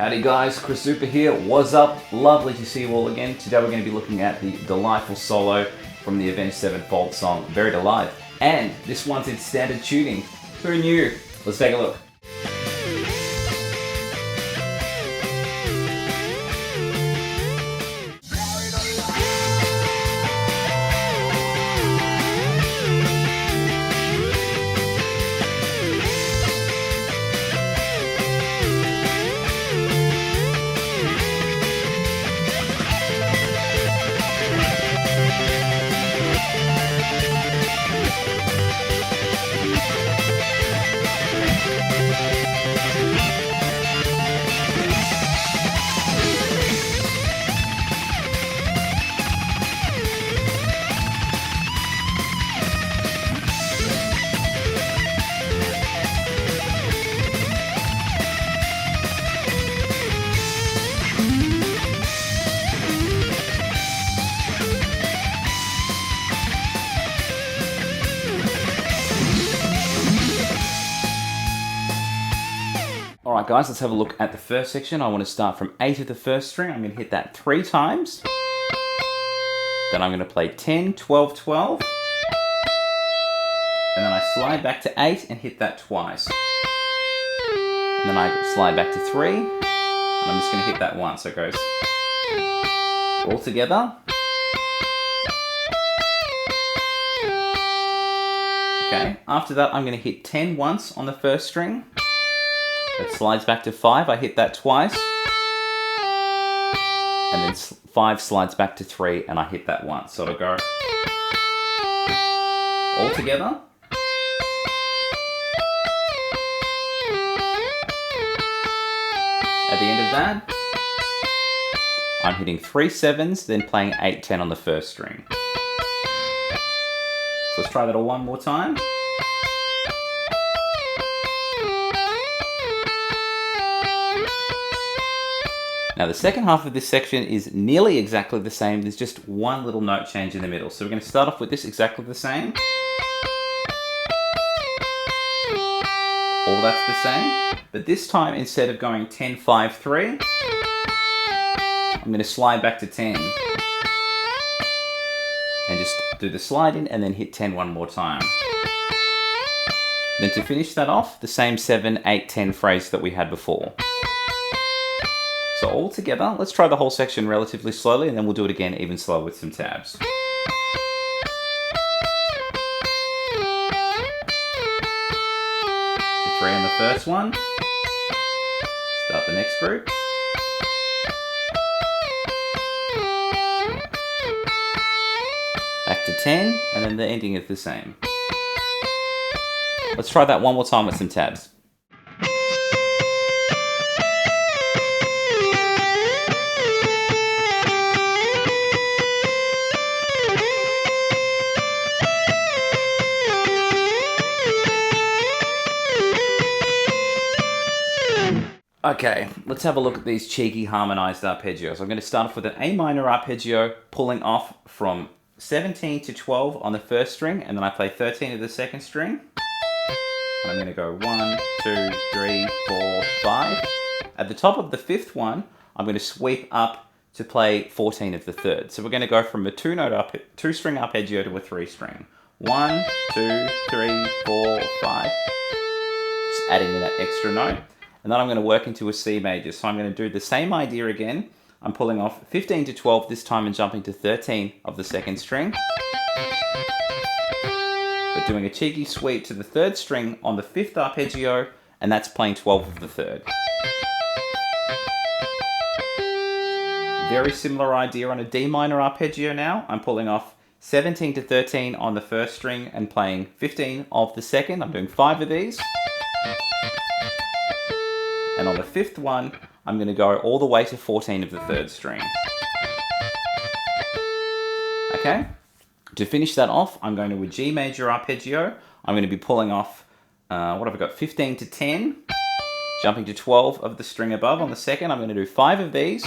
Howdy guys, Chris Zoupa here. What's up? Lovely to see you all again. Today we're going to be looking at the delightful solo from the Avenged Sevenfold song, Buried Alive. And this one's in standard tuning. Who knew? Let's take a look. Alright guys, let's have a look at the first section. I want to start from 8 of the first string. I'm going to hit that 3 times. Then I'm going to play 10, 12, 12. And then I slide back to 8 and hit that twice. And then I slide back to 3. And I'm just going to hit that once. So it goes all together. Okay, after that I'm going to hit 10 once on the first string. It slides back to 5, I hit that twice. And then 5 slides back to 3 and I hit that once. So it'll go all together. At the end of that, I'm hitting 3 7s, then playing 8 10 on the first string. So let's try that all one more time. Now the second half of this section is nearly exactly the same, there's just one little note change in the middle. So we're going to start off with this exactly the same. All that's the same, but this time instead of going 10, 5, 3, I'm going to slide back to 10. And just do the slide in and then hit 10 one more time. Then to finish that off, the same 7, 8, 10 phrase that we had before. So all together, let's try the whole section relatively slowly and then we'll do it again even slower with some tabs. 3 on the first one. Start the next group. Back to 10 and then the ending is the same. Let's try that one more time with some tabs. Okay, let's have a look at these cheeky harmonized arpeggios. I'm going to start off with an A minor arpeggio, pulling off from 17 to 12 on the first string, and then I play 13 of the second string. And I'm going to go 1, 2, 3, 4, 5. At the top of the fifth one, I'm going to sweep up to play 14 of the third. So we're going to go from a 2-string arpeggio to a 3-string. 1, 2, 3, 4, 5. Just adding in that extra note. And then I'm going to work into a C major. So I'm going to do the same idea again. I'm pulling off 15 to 12 this time and jumping to 13 of the second string. But doing a cheeky sweep to the third string on the fifth arpeggio, and that's playing 12 of the third. Very similar idea on a D minor arpeggio now. I'm pulling off 17 to 13 on the first string and playing 15 of the second. I'm doing 5 of these. And on the fifth one, I'm going to go all the way to 14 of the third string. Okay, to finish that off, I'm going to a G major arpeggio. I'm going to be pulling off, what have I got, 15 to 10, jumping to 12 of the string above on the second. I'm going to do 5 of these.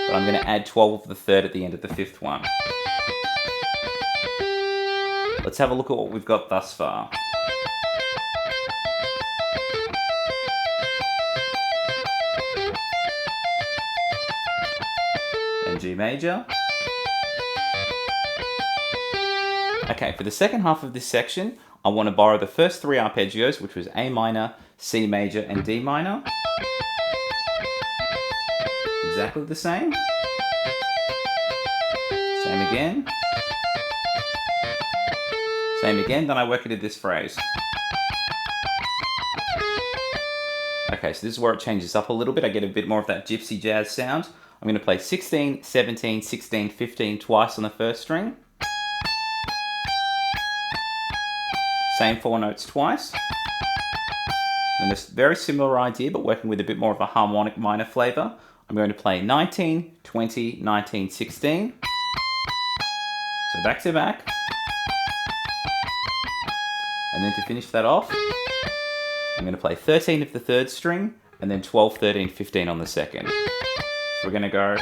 But I'm going to add 12 of the third at the end of the fifth one. Let's have a look at what we've got thus far. major. Okay, for the second half of this section, I want to borrow the first three arpeggios, which was A minor, C major, and D minor. Exactly the same. Same again. Same again, then I work into this phrase. Okay, so this is where it changes up a little bit. I get a bit more of that gypsy jazz sound. I'm going to play 16, 17, 16, 15 twice on the first string. Same four notes twice. And this very similar idea, but working with a bit more of a harmonic minor flavor. I'm going to play 19, 20, 19, 16. So back to back. And then to finish that off, I'm going to play 13 of the third string, and then 12, 13, 15 on the second. So we're going to go...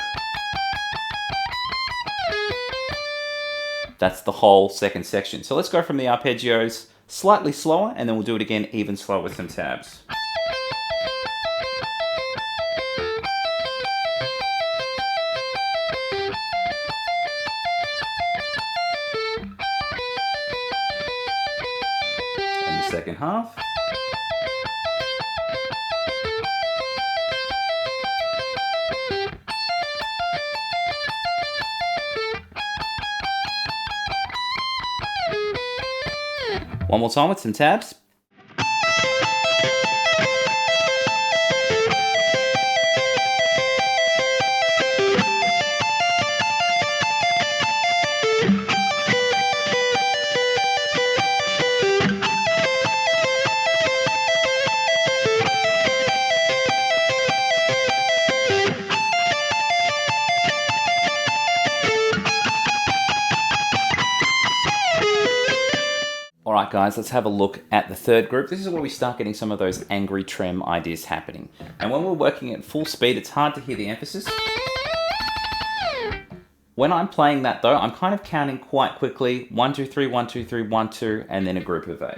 That's the whole second section. So let's go from the arpeggios slightly slower, and then we'll do it again even slower with some tabs. And the second half. One more time with some tabs. Alright guys, let's have a look at the third group. This is where we start getting some of those angry trem ideas happening. And when we're working at full speed, it's hard to hear the emphasis. When I'm playing that though, I'm kind of counting quite quickly. 1, 2, 3, 1, 2, 3, 1, 2, and then a group of 8.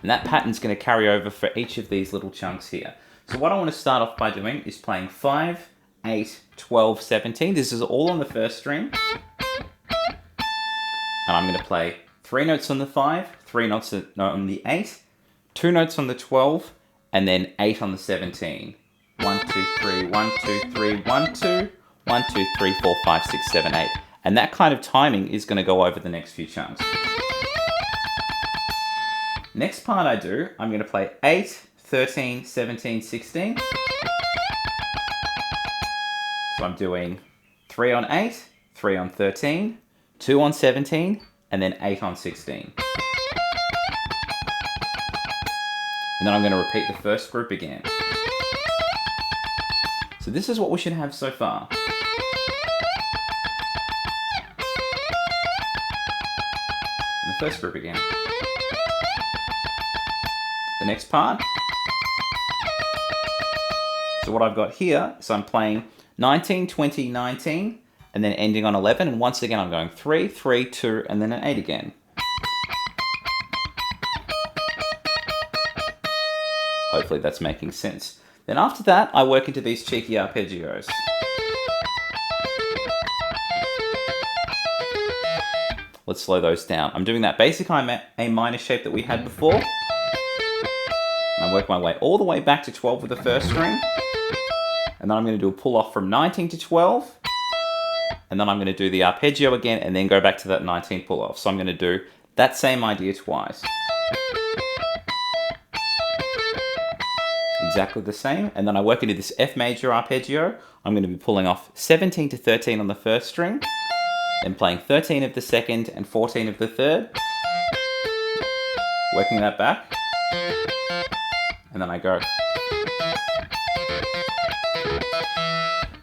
And that pattern's going to carry over for each of these little chunks here. So what I want to start off by doing is playing 5, 8, 12, 17. This is all on the first string. And I'm going to play 3 notes on the 5, 3 notes on the 8, 2 notes on the 12, and then 8 on the 17. 1, 2, 3, 1, 2, 3, 1, 2, 1, 2, 3, 4, 5, 6, 7, 8. And that kind of timing is going to go over the next few chunks. Next part I do, I'm going to play 8, 13, 17, 16. So I'm doing 3 on 8, 3 on 13, 2 on 17, and then 8 on 16. And then I'm going to repeat the first group again. So this is what we should have so far. And the first group again. The next part. So what I've got here is I'm playing 19, 20, 19, and then ending on 11, and once again I'm going 3, 3, 2, and then an 8 again. Hopefully that's making sense. Then after that, I work into these cheeky arpeggios. Let's slow those down. I'm doing that basic A minor shape that we had before. And I work my way all the way back to 12 with the first string. And then I'm going to do a pull off from 19 to 12. And then I'm going to do the arpeggio again and then go back to that 19 pull off. So I'm going to do that same idea twice. Exactly the same. And then I work into this F major arpeggio. I'm going to be pulling off 17 to 13 on the first string, then playing 13 of the second and 14 of the third, working that back, and then I go.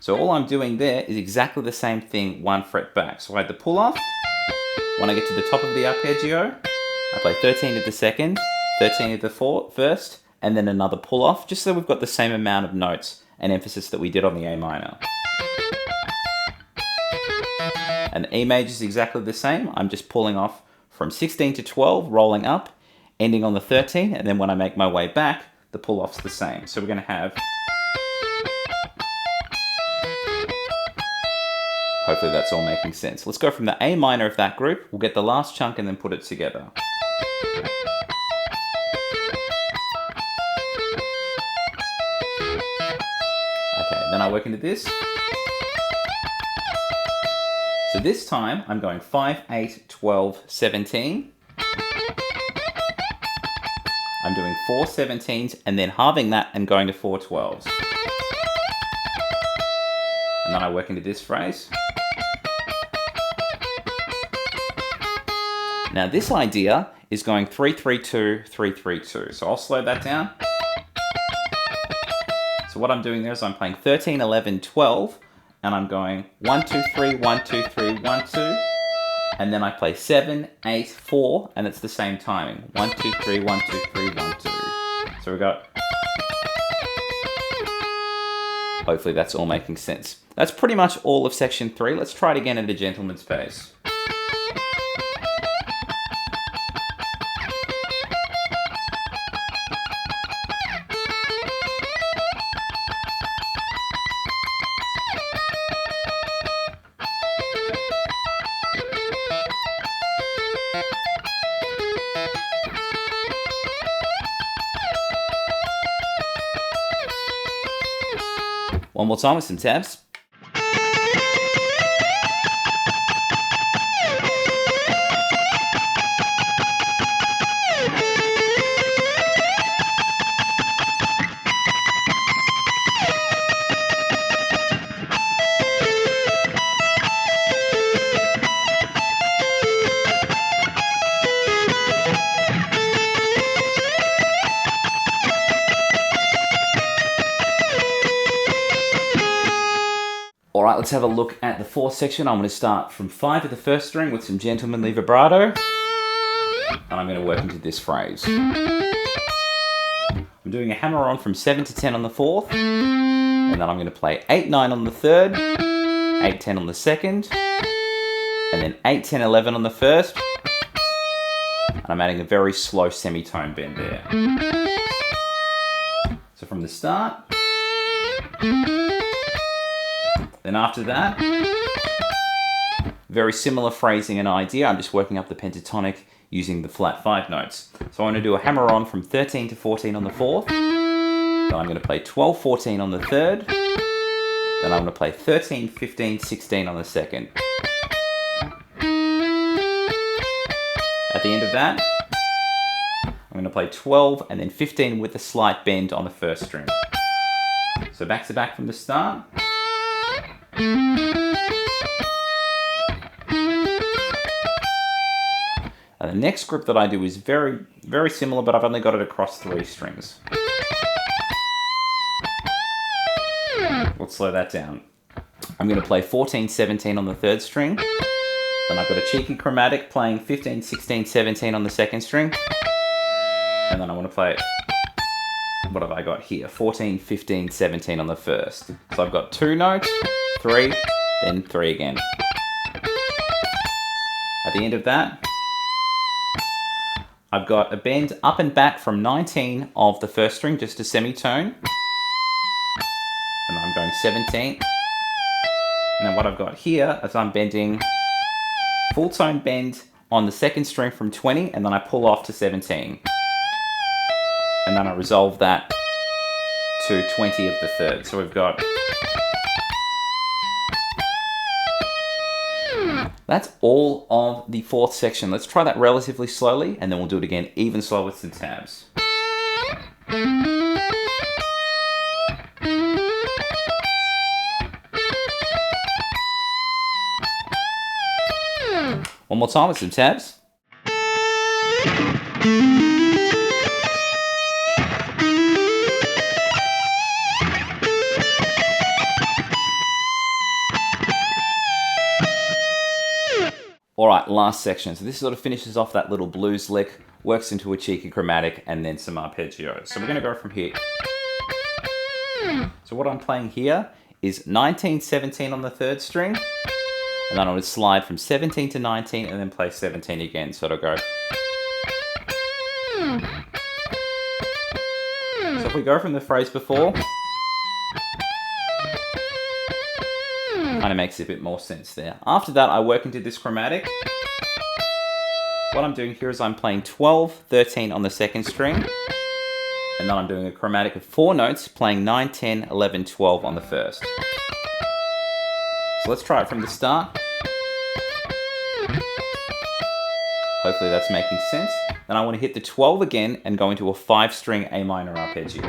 So all I'm doing there is exactly the same thing, 1 fret back. So I had the pull off. When I get to the top of the arpeggio, I play 13 of the second, 13 of the first, and then another pull off, just so we've got the same amount of notes and emphasis that we did on the A minor. And the E major is exactly the same. I'm just pulling off from 16 to 12, rolling up, ending on the 13, and then when I make my way back, the pull off's the same. So we're going to have Hopefully that's all making sense. Let's go from the A minor of that group. We'll get the last chunk and then put it together. Okay, then I work into this. So this time I'm going 5, 8, 12, 17. I'm doing 4 17s and then halving that and going to 4 12s. And then I work into this phrase. Now this idea is going 3 3 2 3 3 2. So I'll slow that down. So what I'm doing there is I'm playing 13 11 12 and I'm going 1 2 3 1 2 3 1 2. And then I play 7, 8, 4, and it's the same timing. 1, 2, 3, 1, 2, 3, 1, 2. So we got... Hopefully that's all making sense. That's pretty much all of section 3. Let's try it again at a gentleman's pace. One more time with some tabs. Alright, let's have a look at the fourth section. I'm going to start from 5 at the first string with some gentlemanly vibrato. And I'm going to work into this phrase. I'm doing a hammer on from 7 to 10 on the fourth. And then I'm going to play 8 9 on the third, 8 10 on the second, and then 8 10 11 on the first. And I'm adding a very slow semitone bend there. So from the start. Then after that, very similar phrasing and idea. I'm just working up the pentatonic using the flat 5 notes. So I'm going to do a hammer on from 13 to 14 on the fourth. Then I'm going to play 12, 14 on the third. Then I'm going to play 13, 15, 16 on the second. At the end of that, I'm going to play 12 and then 15 with a slight bend on the first string. So back to back from the start. And the next group that I do is very, very similar, but I've only got it across 3 strings. Let's slow that down. I'm going to play 14, 17 on the third string. Then I've got a cheeky chromatic playing 15, 16, 17 on the second string. And then I want to play, what have I got here? 14, 15, 17 on the first. So I've got 2 notes, 3, then 3 again. At the end of that, I've got a bend up and back from 19 of the first string, just a semitone. And I'm going 17. Now what I've got here is I'm bending full tone bend on the second string from 20, and then I pull off to 17. And then I resolve that to 20 of the third. So we've got... That's all of the fourth section. Let's try that relatively slowly, and then we'll do it again even slower with some tabs. One more time with some tabs. Alright, last section. So this sort of finishes off that little blues lick, works into a cheeky chromatic, and then some arpeggios. So we're going to go from here. So what I'm playing here is 19, 17 on the third string, and then I would slide from 17 to 19 and then play 17 again. So it'll go. So if we go from the phrase before, Kind of makes a bit more sense there. After that, I work into this chromatic. What I'm doing here is I'm playing 12, 13 on the second string, and then I'm doing a chromatic of 4 notes, playing 9, 10, 11, 12 on the first. So let's try it from the start. Hopefully that's making sense. Then I want to hit the 12 again and go into a 5-string A minor arpeggio.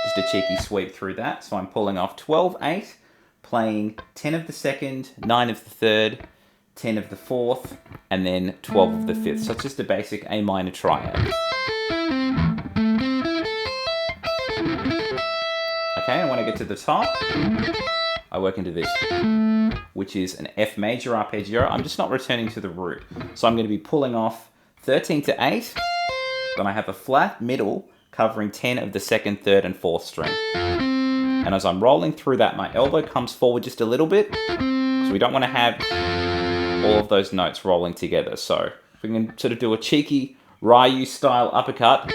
Just a cheeky sweep through that. So I'm pulling off 12, 8, playing 10 of the second, 9 of the third, 10 of the fourth, and then 12 of the fifth. So it's just a basic A minor triad. Okay, and when I get to the top, I work into this, which is an F major arpeggio. I'm just not returning to the root. So I'm going to be pulling off 13 to 8, then I have a flat middle covering 10 of the second, third, and fourth string. And as I'm rolling through that, my elbow comes forward just a little bit, because we don't want to have all of those notes rolling together. So if we can sort of do a cheeky Ryu style uppercut,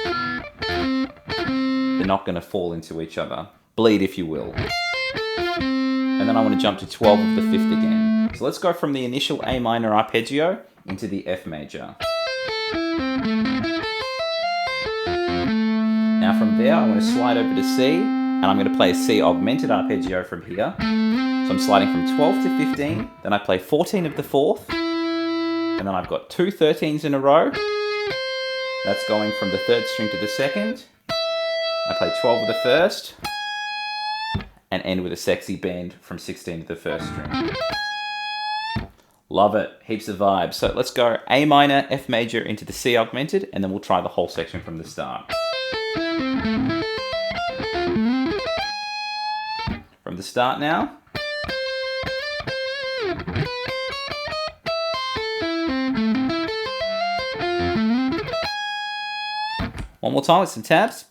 they're not going to fall into each other. Bleed, if you will. And then I want to jump to 12 of the fifth again. So let's go from the initial A minor arpeggio into the F major. Now from there, I want to slide over to C, and I'm going to play a C augmented arpeggio from here. So I'm sliding from 12 to 15, then I play 14 of the fourth, and then I've got 2 13s in a row. That's going from the third string to the second. I play 12 of the first, and end with a sexy bend from 16 to the first string. Love it, heaps of vibes. So let's go A minor, F major into the C augmented, and then we'll try the whole section from the start. From the start now. One more time with some tabs.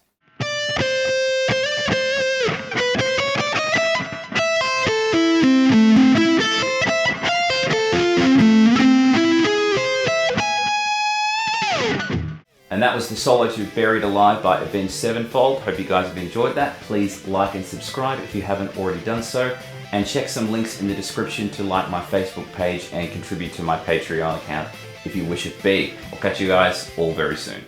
And that was the solo to Buried Alive by Avenged Sevenfold. Hope you guys have enjoyed that. Please like and subscribe if you haven't already done so. And check some links in the description to like my Facebook page and contribute to my Patreon account if you wish it be. I'll catch you guys all very soon.